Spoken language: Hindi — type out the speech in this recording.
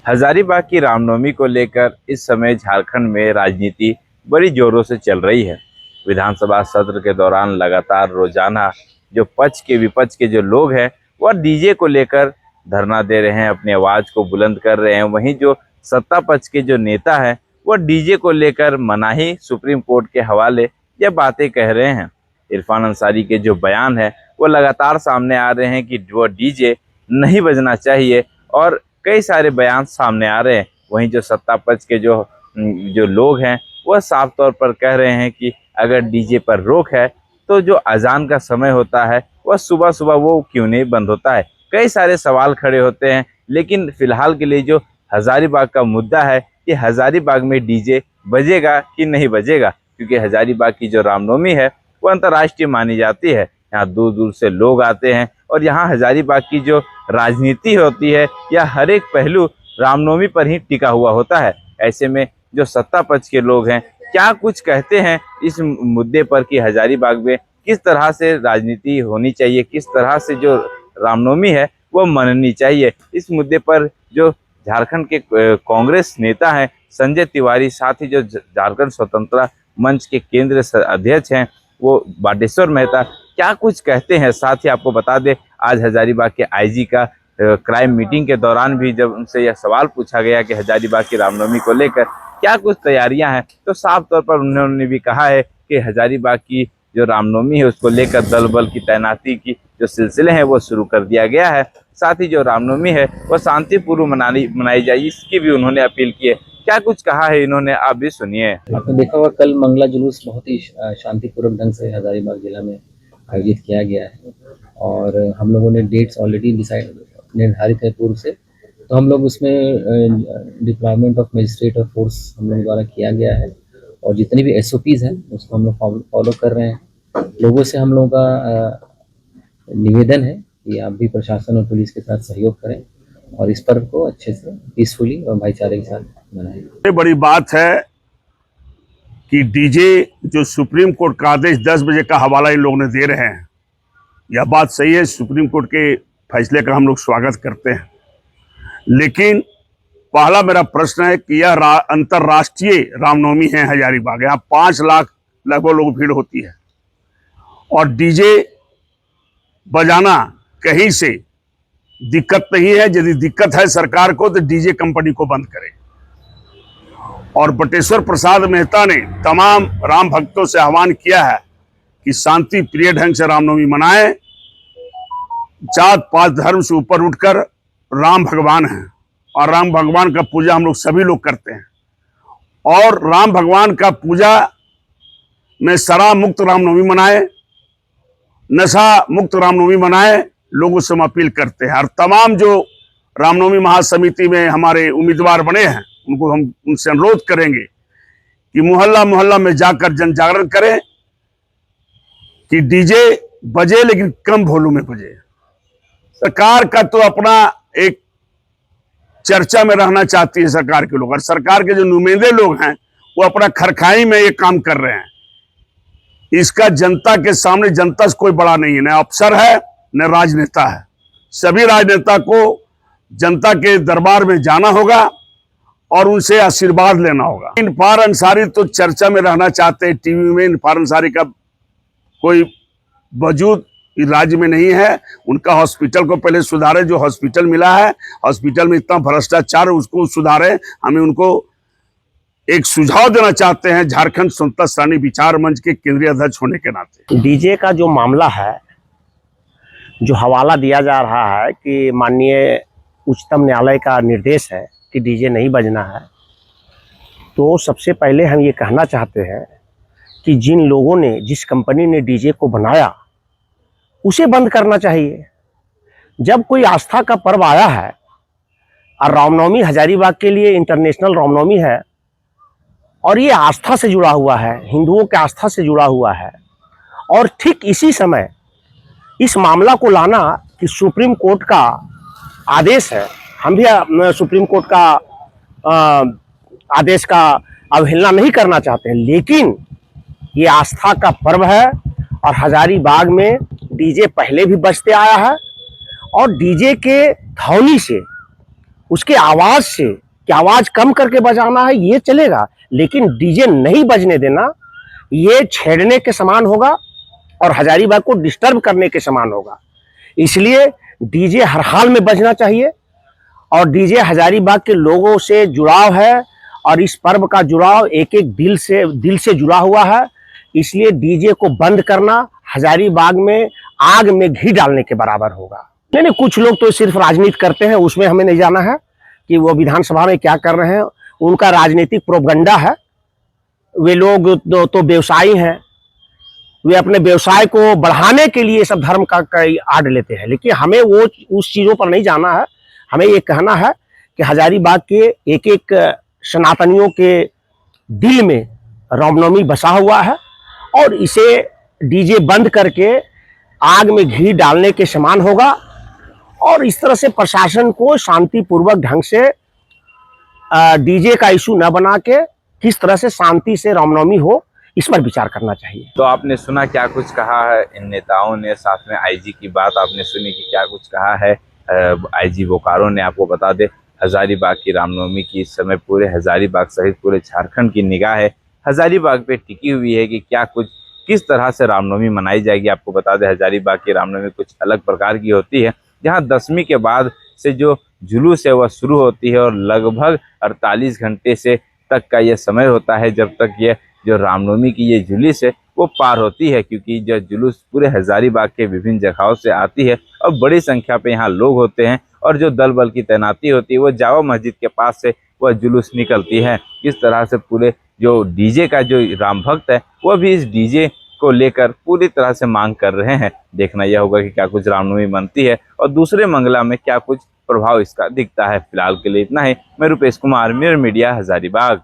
हजारीबाग की रामनवमी को लेकर इस समय झारखंड में राजनीति बड़ी जोरों से चल रही है। विधानसभा सत्र के दौरान लगातार रोजाना जो पक्ष के विपक्ष के जो लोग हैं वह डीजे को लेकर धरना दे रहे हैं, अपनी आवाज को बुलंद कर रहे हैं। वहीं जो सत्ता पक्ष के जो नेता हैं वह डीजे को लेकर मनाही सुप्रीम कोर्ट के हवाले ये बातें कह रहे हैं। इरफान अंसारी के जो बयान है वो लगातार सामने आ रहे हैं कि वो डीजे नहीं बजना चाहिए और कई सारे बयान सामने आ रहे हैं। वहीं जो सत्ता पक्ष के जो लोग हैं वह साफ तौर पर कह रहे हैं कि अगर डीजे पर रोक है तो जो अजान का समय होता है वह सुबह सुबह वो क्यों नहीं बंद होता है। कई सारे सवाल खड़े होते हैं, लेकिन फिलहाल के लिए जो हजारीबाग का मुद्दा है कि हजारीबाग में डीजे बजेगा कि नहीं बजेगा, क्योंकि हजारीबाग की जो रामनवमी है वो अंतर्राष्ट्रीय मानी जाती है। यहाँ दूर दूर से लोग आते हैं और यहाँ हजारीबाग की जो राजनीति होती है या हर एक पहलू रामनवमी पर ही टिका हुआ होता है। ऐसे में जो सत्ता पक्ष के लोग हैं क्या कुछ कहते हैं इस मुद्दे पर कि हजारीबाग में किस तरह से राजनीति होनी चाहिए, किस तरह से जो रामनवमी है वो मननी चाहिए। इस मुद्दे पर जो झारखंड के कांग्रेस नेता हैं संजय तिवारी, साथ ही जो झारखंड स्वतंत्रता मंच के केंद्रीय अध्यक्ष हैं वो बाटेश्वर मेहता क्या कुछ कहते हैं। साथ ही आपको बता दें आज हजारीबाग के आईजी का क्राइम मीटिंग के दौरान भी जब उनसे यह सवाल पूछा गया कि हजारीबाग की रामनवमी को लेकर क्या कुछ तैयारियां हैं, तो साफ तौर पर उन्होंने भी कहा है कि हजारीबाग की जो रामनवमी है उसको लेकर दल बल की तैनाती की जो सिलसिले हैं वो शुरू कर दिया गया है। साथ ही जो रामनवमी है वो शांतिपूर्व मनाई जाए, इसकी भी उन्होंने अपील की है। क्या कुछ कहा है इन्होंने, आप भी सुनिए। आपने देखा होगा कल मंगला जुलूस बहुत ही शांतिपूर्वक ढंग से हजारीबाग जिला में आयोजित किया गया है और हम लोगों ने डेट्स ऑलरेडी निर्धारित है पूर्व से, तो हम लोग उसमें डिप्लॉयमेंट ऑफ मजिस्ट्रेट और फोर्स हम लोगों द्वारा किया गया है और जितनी भी SOPs हैं उसको हम लोग फॉलो कर रहे हैं। लोगों से हम लोगों का निवेदन है कि आप भी प्रशासन और पुलिस के साथ सहयोग करें और इस पर्व को अच्छे से पीसफुली और भाईचारे के साथ मनाएं। ये बड़ी बात है कि डीजे जो सुप्रीम कोर्ट का आदेश 10 बजे का हवाला इन लोगों ने दे रहे हैं, यह बात सही है। सुप्रीम कोर्ट के फैसले का हम लोग स्वागत करते हैं, लेकिन पहला मेरा प्रश्न है कि यह अंतर्राष्ट्रीय रामनवमी है हजारीबाग, यहाँ 5 लाख लगभग लोग भीड़ होती है और डीजे बजाना कहीं से दिक्कत नहीं है। यदि दिक्कत है सरकार को तो डीजे कंपनी को बंद करे। और बटेश्वर प्रसाद मेहता ने तमाम राम भक्तों से आह्वान किया है कि शांति प्रिय ढंग से रामनवमी मनाएं। जात पात धर्म से ऊपर उठकर राम भगवान हैं और राम भगवान का पूजा हम लोग सभी लोग करते हैं और राम भगवान का पूजा में शराब मुक्त रामनवमी मनाए, नशा मुक्त रामनवमी मनाए, लोगों से हम अपील करते हैं। और तमाम जो रामनवमी महासमिति में हमारे उम्मीदवार बने हैं उनको हम उनसे अनुरोध करेंगे कि मोहल्ला मोहल्ला में जाकर जन जागरण करें कि डीजे बजे लेकिन कम वॉल्यूम में बजे। सरकार का तो अपना एक चर्चा में रहना चाहती है सरकार के लोग, और सरकार के जो नुमाइंदे लोग हैं वो अपना खरखाई में ये काम कर रहे हैं। इसका जनता के सामने जनता से कोई बड़ा नहीं है, न अफसर है न राजनेता है। सभी राजनेता को जनता के दरबार में जाना होगा और उनसे आशीर्वाद लेना होगा। इरफान अंसारी तो चर्चा में रहना चाहते हैं टीवी में। इरफान अंसारी का कोई वजूद राज्य में नहीं है। उनका हॉस्पिटल को पहले सुधारे, जो हॉस्पिटल मिला है हॉस्पिटल में इतना भ्रष्टाचार उसको सुधारे। हमें उनको एक सुझाव देना चाहते हैं झारखंड स्वतंत्रता सेनानी विचार मंच के केंद्रीय अध्यक्ष होने के नाते। डीजे का जो मामला है, जो हवाला दिया जा रहा है कि माननीय उच्चतम न्यायालय का निर्देश है कि डीजे नहीं बजना है, तो सबसे पहले हम ये कहना चाहते हैं कि जिन लोगों ने, जिस कंपनी ने डीजे को बनाया उसे बंद करना चाहिए। जब कोई आस्था का पर्व आया है और रामनवमी हजारीबाग के लिए इंटरनेशनल रामनवमी है और ये आस्था से जुड़ा हुआ है, हिंदुओं के आस्था से जुड़ा हुआ है, और ठीक इसी समय इस मामला को लाना कि सुप्रीम कोर्ट का आदेश है, हम भी सुप्रीम कोर्ट का आदेश का अवहेलना नहीं करना चाहते हैं, लेकिन ये आस्था का पर्व है और हजारीबाग में डीजे पहले भी बजते आया है और डीजे के ध्वनि से उसके आवाज से कि आवाज कम करके बजाना है ये चलेगा, लेकिन डीजे नहीं बजने देना ये छेड़ने के समान होगा और हजारीबाग को डिस्टर्ब करने के समान होगा। इसलिए डीजे हर हाल में बजना चाहिए और डीजे हजारीबाग के लोगों से जुड़ाव है और इस पर्व का जुड़ाव एक एक दिल से जुड़ा हुआ है। इसलिए डीजे को बंद करना हजारीबाग में आग में घी डालने के बराबर होगा। नहीं, कुछ लोग तो सिर्फ राजनीति करते हैं, उसमें हमें नहीं जाना है कि वो विधानसभा में क्या कर रहे हैं। उनका राजनीतिक प्रोपगंडा है। वे लोग तो व्यवसायी हैं, वे अपने व्यवसाय को बढ़ाने के लिए सब धर्म का आड़ लेते हैं, लेकिन हमें वो उस चीज़ों पर नहीं जाना है। हमें ये कहना है कि हजारीबाग के एक एक सनातनियों के दिल में रामनवमी बसा हुआ है और इसे डीजे बंद करके आग में घी डालने के समान होगा और इस तरह से प्रशासन को शांतिपूर्वक ढंग से डीजे का इशू न बना के किस तरह से शांति से रामनवमी हो इस पर विचार करना चाहिए। तो आपने सुना क्या कुछ कहा है इन नेताओं ने, साथ में आईजी की बात आपने सुनी कि क्या कुछ कहा है आईजी बोकारो ने। आपको बता दे हजारीबाग की रामनवमी की इस समय पूरे हजारीबाग सहित पूरे झारखंड की निगाह है हजारीबाग पे टिकी हुई है कि क्या कुछ किस तरह से रामनवमी मनाई जाएगी। आपको बता दें हजारीबाग की रामनवमी कुछ अलग प्रकार की होती है, जहां 10वीं के बाद से जो जुलूस है वह शुरू होती है और लगभग 48 घंटे से तक का ये समय होता है जब तक ये जो रामनवमी की ये जुलूस है वो पार होती है, क्योंकि जो जुलूस पूरे हजारीबाग के विभिन्न जगहों से आती है और बड़ी संख्या पे यहाँ लोग होते हैं और जो दल बल की तैनाती होती है वो जामा मस्जिद के पास से वह जुलूस निकलती है। इस तरह से पूरे जो डीजे का जो राम भक्त है वह भी इस डीजे को लेकर पूरी तरह से मांग कर रहे हैं। देखना यह होगा कि क्या कुछ रामनवमी बनती है और दूसरे मंगला में क्या कुछ प्रभाव इसका दिखता है। फिलहाल के लिए इतना ही। मैं रुपेश कुमार, मिरर मीडिया, हजारीबाग।